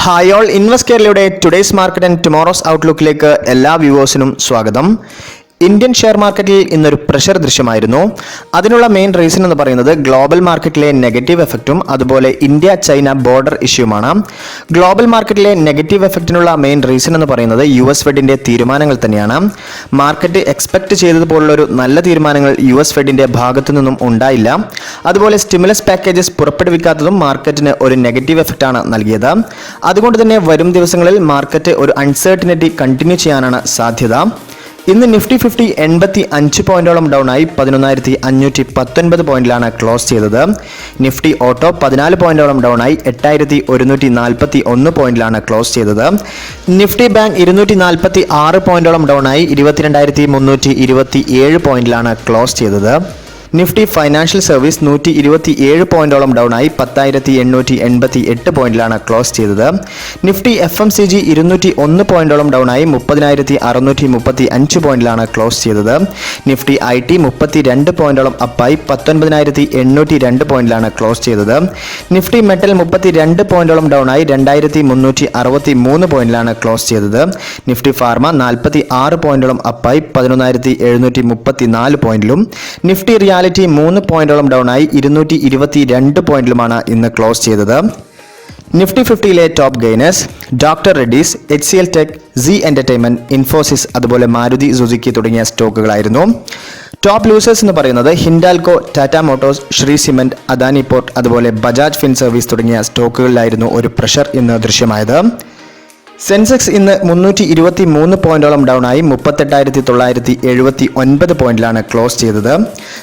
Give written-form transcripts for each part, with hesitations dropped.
Hi all invest കേരളയുടെ today's market and tomorrow's ഔട്ട്ലുക്കിലേക്ക് എല്ലാ വ്യൂവേഴ്സിനും സ്വാഗതം. ഇന്ത്യൻ ഷെയർ മാർക്കറ്റിൽ ഇന്നൊരു പ്രഷർ ദൃശ്യമായിരുന്നു. അതിനുള്ള മെയിൻ റീസൺ എന്ന് പറയുന്നത് ഗ്ലോബൽ മാർക്കറ്റിലെ നെഗറ്റീവ് എഫക്റ്റും അതുപോലെ ഇന്ത്യ ചൈന ബോർഡർ ഇഷ്യൂമാണ്. ഗ്ലോബൽ മാർക്കറ്റിലെ നെഗറ്റീവ് എഫക്റ്റിനുള്ള മെയിൻ റീസൺ എന്ന് പറയുന്നത് US ഫെഡിന്റെ തീരുമാനങ്ങൾ തന്നെയാണ്. മാർക്കറ്റ് എക്സ്പെക്ട് ചെയ്തതുപോലുള്ള ഒരു നല്ല തീരുമാനങ്ങൾ US ഫെഡിന്റെ ഭാഗത്തു നിന്നും ഉണ്ടായില്ല. അതുപോലെ സ്റ്റിമുലസ് പാക്കേജസ് പുറപ്പെടുവിക്കാത്തതും മാർക്കറ്റിന് ഒരു നെഗറ്റീവ് എഫക്റ്റാണ് നൽകിയത്. അതുകൊണ്ട് തന്നെ വരും ദിവസങ്ങളിൽ മാർക്കറ്റ് ഒരു അൺസർട്ടനിറ്റി കണ്ടിന്യൂ ചെയ്യാനാണ് സാധ്യത. ഇന്ന് നിഫ്റ്റി 50 85 പോയിന്റോളം ഡൗൺ ആയി 11,519 പോയിന്റിലാണ് ക്ലോസ് ചെയ്തത്. നിഫ്റ്റി ഓട്ടോ 14 പോയിന്റോളം ഡൗൺ ആയി 8,141 പോയിന്റിലാണ് ക്ലോസ് ചെയ്തത്. നിഫ്റ്റി ബാങ്ക് 246 പോയിന്റോളം ഡൗൺ ആയി 22,327 പോയിന്റിലാണ് ക്ലോസ് ചെയ്തത്. നിഫ്റ്റി ഫൈനാൻഷ്യൽ സർവീസ് 127 പോയിന്റോളം ഡൗൺ ആയി 10,888 പോയിന്റിലാണ് ക്ലോസ് ചെയ്തത്. നിഫ്റ്റി FMCG 201 പോയിന്റോളം ഡൗൺ ആയി 30,635 പോയിന്റിലാണ് ക്ലോസ് ചെയ്തത്. നിഫ്റ്റി IT 32 പോയിന്റോളം അപ്പായി 19,802 പോയിന്റിലാണ് ക്ലോസ് ചെയ്തത്. നിഫ്റ്റി മെറ്റൽ 32 പോയിന്റോളം ഡൗൺ ആയി 2,363 പോയിന്റിലാണ് ക്ലോസ് ചെയ്തത്. നിഫ്റ്റി ഫാർമ 46 പോയിന്റോളം അപ്പായി 11,734 പോയിന്റിലും നിഫ്റ്റി റിയാലിറ്റി 3 പോയിന്റോളം ഡൗൺ ആയി 222 പോയിന്റിലുമാണ് ഇന്ന് ക്ലോസ് ചെയ്തത്. നിഫ്റ്റി 50യിലെ top gainers doctor Reddy's, HCL Tech, Zee Entertainment, Infosys അതുപോലെ മാരുതി സുസുക്കി തുടങ്ങിയ സ്റ്റോക്കുകളായിരുന്നു. ടോപ്പ് ലൂസേഴ്സ് എന്ന് പറയുന്നത് Hindalco, Tata Motors, Shree Cement, Adani Port അതുപോലെ ബജാജ് ഫിൻ സർവീസ് തുടങ്ങിയ സ്റ്റോക്കുകളിലായിരുന്നു ഒരു പ്രഷർ ഇന്ന് ദൃശ്യമായത്. സെൻസെക്സ് ഇന്ന് 323 പോയിന്റോളം ഡൗൺ ആയി 38,979 പോയിന്റിലാണ് ക്ലോസ് ചെയ്തത്.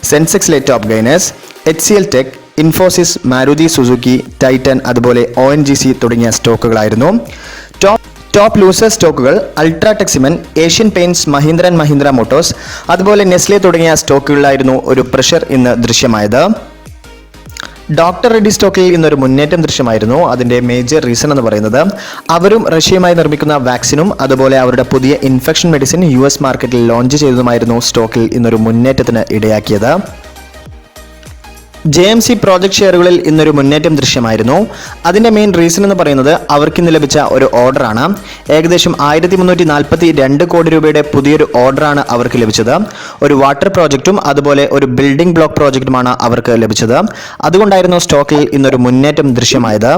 സെൻസെക്സിലെ top gainers HCL Tech, Infosys, Maruti Suzuki, Titan അതുപോലെ ONGC തുടങ്ങിയ സ്റ്റോക്കുകളായിരുന്നു. ടോപ്പ് ലൂസേഴ്സ് സ്റ്റോക്കുകൾ UltraTech Cement, Asian Paints, Mahindra and Mahindra Motors അതുപോലെ നെസ്ലെ തുടങ്ങിയ സ്റ്റോക്കുകളിലായിരുന്നു ഒരു പ്രഷർ ഇന്ന് ദൃശ്യമായത്. ഡോക്ടർ റെഡ്ഡി സ്റ്റോക്കിൽ ഇന്നൊരു മുന്നേറ്റം ദൃശ്യമായിരുന്നു. അതിന്റെ മേജർ റീസൺ എന്ന് പറയുന്നത് അവരും റഷ്യയുമായി നിർമ്മിക്കുന്ന വാക്സിനും അതുപോലെ അവരുടെ പുതിയ ഇൻഫെക്ഷൻ മെഡിസിൻ US മാർക്കറ്റിൽ ലോഞ്ച് ചെയ്തതുമായിരുന്നു സ്റ്റോക്കിൽ ഇന്നൊരു മുന്നേറ്റത്തിന് ഇടയാക്കിയത്. JMC പ്രോജക്ട് ഷെയറുകളിൽ ഇന്നൊരു മുന്നേറ്റം ദൃശ്യമായിരുന്നു. അതിന്റെ മെയിൻ റീസൺ എന്ന് പറയുന്നത് അവർക്ക് ഇന്ന് ലഭിച്ച ഒരു ഓർഡറാണ്. ഏകദേശം 1,342 കോടി രൂപയുടെ പുതിയൊരു ഓർഡറാണ് അവർക്ക് ലഭിച്ചത്. ഒരു വാട്ടർ പ്രോജക്റ്റും അതുപോലെ ഒരു ബിൽഡിംഗ് ബ്ലോക്ക് പ്രോജക്റ്റുമാണ് അവർക്ക് ലഭിച്ചത്. അതുകൊണ്ടായിരുന്നു സ്റ്റോക്കിൽ ഇന്നൊരു മുന്നേറ്റം ദൃശ്യമായത്.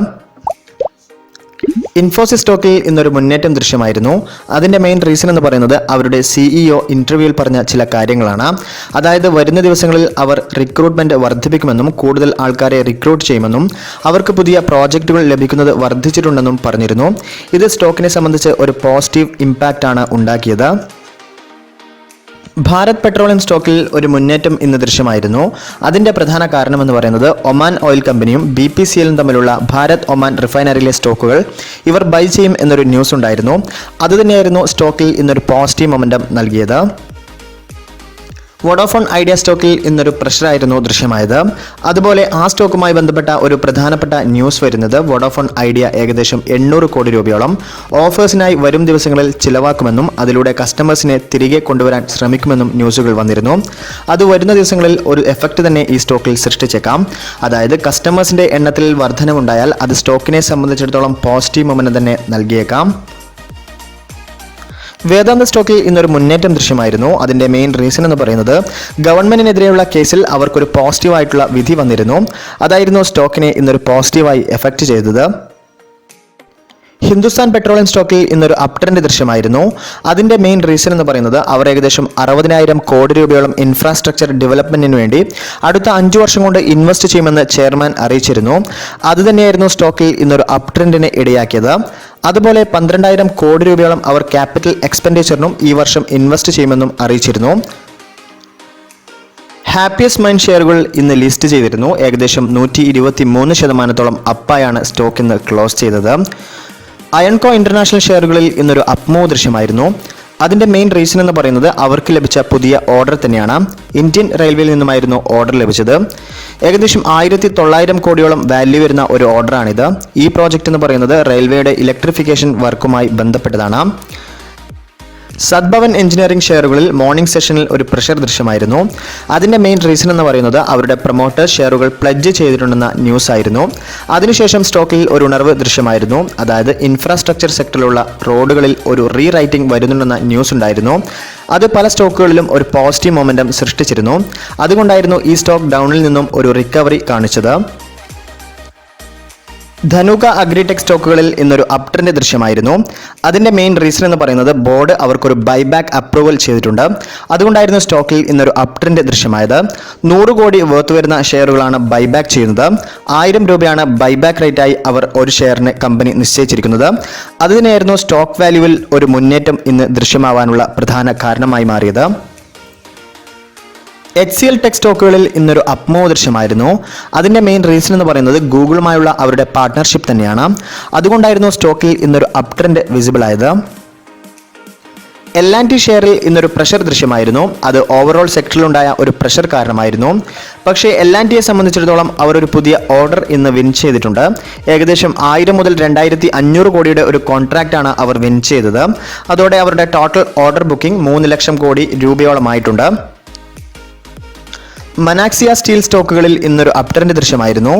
ഇൻഫോസിസ് സ്റ്റോക്കിൽ ഇന്നൊരു മുന്നേറ്റം ദൃശ്യമായിരുന്നു. അതിന്റെ മെയിൻ റീസൺ എന്ന് പറയുന്നത് അവരുടെ CEO ഇന്റർവ്യൂവിൽ പറഞ്ഞ ചില കാര്യങ്ങളാണ്. അതായത് വരുന്ന ദിവസങ്ങളിൽ അവർ റിക്രൂട്ട്മെന്റ് വർദ്ധിപ്പിക്കുമെന്നും കൂടുതൽ ആൾക്കാരെ റിക്രൂട്ട് ചെയ്യുമെന്നും അവർക്ക് പുതിയ പ്രോജക്റ്റുകൾ ലഭിക്കുന്നത് വർദ്ധിച്ചിട്ടുണ്ടെന്നും പറഞ്ഞിരുന്നു. ഇത് സ്റ്റോക്കിനെ സംബന്ധിച്ച് ഒരു പോസിറ്റീവ് ഇമ്പാക്റ്റ് ആണ് ഉണ്ടാക്കിയത്. ഭാരത് പെട്രോളിയം സ്റ്റോക്കിൽ ഒരു മുന്നേറ്റം ഇന്ന് ദൃശ്യമായിരുന്നു. അതിന്റെ പ്രധാന കാരണം എന്ന് പറയുന്നത് ഒമാൻ ഓയിൽ കമ്പനിയും BPCLും തമ്മിലുള്ള ഭാരത് ഒമാൻ റിഫൈനറിയിലെ സ്റ്റോക്കുകൾ ഇവർ ബൈ ചെയ്യും എന്നൊരു ന്യൂസ് ഉണ്ടായിരുന്നു. അതുതന്നെയായിരുന്നു സ്റ്റോക്കിൽ ഇന്നൊരു പോസിറ്റീവ് മൊമെന്റം നൽകിയത്. വോഡാഫോൺ ഐഡിയ സ്റ്റോക്കിൽ ഇന്നൊരു പ്രഷറായിരുന്നു ദൃശ്യമായത്. അതുപോലെ ആ സ്റ്റോക്കുമായി ബന്ധപ്പെട്ട ഒരു പ്രധാനപ്പെട്ട ന്യൂസ് വരുന്നത് വോഡാഫോൺ ഐഡിയ ഏകദേശം 800 കോടി രൂപയോളം ഓഫേഴ്സിനായി വരും ദിവസങ്ങളിൽ ചിലവാക്കുമെന്നും അതിലൂടെ കസ്റ്റമേഴ്സിനെ തിരികെ കൊണ്ടുവരാൻ ശ്രമിക്കുമെന്നും ന്യൂസുകൾ വന്നിരുന്നു. അത് വരുന്ന ദിവസങ്ങളിൽ ഒരു എഫക്റ്റ് തന്നെ ഈ സ്റ്റോക്കിൽ സൃഷ്ടിച്ചേക്കാം. അതായത് കസ്റ്റമേഴ്സിന്റെ എണ്ണത്തിൽ വർധനവുണ്ടായാൽ അത് സ്റ്റോക്കിനെ സംബന്ധിച്ചിടത്തോളം പോസിറ്റീവ് മൊമെന്റം തന്നെ നൽകിയേക്കാം. വേദാന്ത സ്റ്റോക്കിൽ ഇന്നൊരു മുന്നേറ്റം ദൃശ്യമായിരുന്നു. അതിന്റെ മെയിൻ റീസൺ എന്ന് പറയുന്നത് ഗവൺമെന്റിനെതിരെയുള്ള കേസിൽ അവർക്കൊരു പോസിറ്റീവായിട്ടുള്ള വിധി വന്നിരുന്നു. അതായിരുന്നു സ്റ്റോക്കിനെ ഇന്നൊരു പോസിറ്റീവായി എഫക്റ്റ് ചെയ്തത്. ഹിന്ദുസ്ഥാൻ പെട്രോളിയം സ്റ്റോക്കിൽ ഇന്നൊരു അപ് ട്രെൻഡ് ദൃശ്യമായിരുന്നു. അതിന്റെ മെയിൻ റീസൺ എന്ന് പറയുന്നത് അവർ ഏകദേശം 60,000 കോടി രൂപയോളം ഇൻഫ്രാസ്ട്രക്ചർ ഡെവലപ്മെന്റിന് വേണ്ടി അടുത്ത 5 വർഷം കൊണ്ട് ഇൻവെസ്റ്റ് ചെയ്യുമെന്ന് ചെയർമാൻ അറിയിച്ചിരുന്നു. അതുതന്നെയായിരുന്നു സ്റ്റോക്കിൽ ഇന്നൊരു അപ് ട്രെൻഡിന് ഇടയാക്കിയത്. അതുപോലെ 12,000 കോടി രൂപയോളം അവർ ക്യാപിറ്റൽ എക്സ്പെൻഡിച്ചറിനും ഈ വർഷം ഇൻവെസ്റ്റ് ചെയ്യുമെന്നും അറിയിച്ചിരുന്നു. ഹാപ്പിയസ്റ്റ് മൈൻഡ് ഷെയറുകൾ ഇന്ന് ലിസ്റ്റ് ചെയ്തിരുന്നു. ഏകദേശം 123% അപ്പായാണ് സ്റ്റോക്ക് ഇന്ന് ക്ലോസ് ചെയ്തത്. അയൺകോ ഇന്റർനാഷണൽ ഷെയറുകളിൽ ഇന്നൊരു അപ്മൂവ് ദൃശ്യമായിരുന്നു. അതിന്റെ മെയിൻ റീസൺ എന്ന് പറയുന്നത് അവർക്ക് ലഭിച്ച പുതിയ ഓർഡർ തന്നെയാണ്. ഇന്ത്യൻ റെയിൽവേയിൽ നിന്നുമായിരുന്നു ഓർഡർ ലഭിച്ചത്. ഏകദേശം 1,900 കോടിയോളം വാല്യൂ വരുന്ന ഒരു ഓർഡറാണിത്. ഈ പ്രോജക്റ്റ് എന്ന് പറയുന്നത് റെയിൽവേയുടെ ഇലക്ട്രിഫിക്കേഷൻ വർക്കുമായി ബന്ധപ്പെട്ടതാണ്. സദ്ഭവൻ എഞ്ചിനീയറിംഗ് ഷെയറുകളിൽ മോർണിംഗ് സെഷനിൽ ഒരു പ്രഷർ ദൃശ്യമായിരുന്നു. അതിൻ്റെ മെയിൻ റീസൺ എന്ന് പറയുന്നത് അവരുടെ പ്രൊമോട്ടേഴ്സ് ഷെയറുകൾ പ്ലഡ്ജ് ചെയ്തിട്ടുണ്ടെന്ന ന്യൂസ് ആയിരുന്നു. അതിനുശേഷം സ്റ്റോക്കിൽ ഒരു ഉണർവ് ദൃശ്യമായിരുന്നു. അതായത് ഇൻഫ്രാസ്ട്രക്ചർ സെക്ടറിലുള്ള റോഡുകളിൽ ഒരു റീ റൈറ്റിംഗ് വരുന്നുണ്ടെന്ന ന്യൂസ് ഉണ്ടായിരുന്നു. അത് പല സ്റ്റോക്കുകളിലും ഒരു പോസിറ്റീവ് മൊമെൻറ്റം സൃഷ്ടിച്ചിരുന്നു. അതുകൊണ്ടായിരുന്നു ഈ സ്റ്റോക്ക് ഡൗണിൽ നിന്നും ഒരു റിക്കവറി കാണിച്ചത്. ധനുക അഗ്രിടെക് സ്റ്റോക്കുകളിൽ ഇന്നൊരു അപ് ട്രെൻഡ് ദൃശ്യമായിരുന്നു. അതിൻ്റെ മെയിൻ റീസൺ എന്ന് പറയുന്നത് ബോർഡ് അവർക്കൊരു ബൈബാക്ക് അപ്രൂവൽ ചെയ്തിട്ടുണ്ട്. അതുകൊണ്ടായിരുന്നു സ്റ്റോക്കിൽ ഇന്നൊരു അപ് ട്രെൻഡ് ദൃശ്യമായത്. 100 കോടി വർത്ത് വരുന്ന ഷെയറുകളാണ് ബൈബാക്ക് ചെയ്യുന്നത്. 1000 രൂപയാണ് ബൈബാക്ക് റേറ്റായി അവർ ഒരു ഷെയറിന് കമ്പനി നിശ്ചയിച്ചിരിക്കുന്നത്. അതിനായിരുന്നു സ്റ്റോക്ക് വാല്യൂവിൽ ഒരു മുന്നേറ്റം ഇന്ന് ദൃശ്യമാവാനുള്ള പ്രധാന കാരണമായി മാറിയത്. HCL ടെക് സ്റ്റോക്കുകളിൽ ഇന്നൊരു അപ്മൂവ് ദൃശ്യമായിരുന്നു. അതിൻ്റെ മെയിൻ റീസൺ എന്ന് പറയുന്നത് ഗൂഗിളുമായുള്ള അവരുടെ പാർട്ട്ണർഷിപ്പ് തന്നെയാണ്. അതുകൊണ്ടായിരുന്നു സ്റ്റോക്കിൽ ഇന്നൊരു അപ് ട്രെൻഡ് വിസിബിൾ ആയത്. L&T ഷെയറിൽ ഇന്നൊരു പ്രഷർ ദൃശ്യമായിരുന്നു. അത് ഓവറോൾ സെക്ടറിലുണ്ടായ ഒരു പ്രഷർ കാരണമായിരുന്നു. പക്ഷേ L&Tയെ സംബന്ധിച്ചിടത്തോളം അവർ ഒരു പുതിയ ഓർഡർ ഇന്ന് വിൻ ചെയ്തിട്ടുണ്ട്. ഏകദേശം 1000 മുതൽ 2500 കോടിയുടെ ഒരു കോൺട്രാക്റ്റാണ് അവർ വിൻ ചെയ്തത്. അതോടെ അവരുടെ total order booking 3 lakh crore രൂപയോളമായിട്ടുണ്ട്. മനാക്സിയ steel സ്റ്റോക്കുകളിൽ ഇന്നൊരു അപ് ട്രെൻഡ് ദൃശ്യമായിരുന്നു.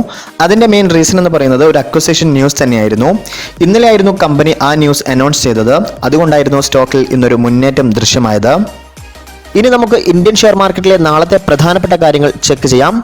അതിൻ്റെ മെയിൻ റീസൺ എന്ന് പറയുന്നത് ഒരു അക്വസിഷൻ ന്യൂസ് തന്നെയായിരുന്നു. ഇന്നലെ ആയിരുന്നു കമ്പനി ആ ന്യൂസ് അനൗൺസ് ചെയ്തത്. അതുകൊണ്ടായിരുന്നു സ്റ്റോക്കിൽ ഇന്നൊരു മുന്നേറ്റം ദൃശ്യമായത്. ഇനി നമുക്ക് ഇന്ത്യൻ ഷെയർ മാർക്കറ്റിലെ നാളത്തെ പ്രധാനപ്പെട്ട കാര്യങ്ങൾ ചെക്ക് ചെയ്യാം.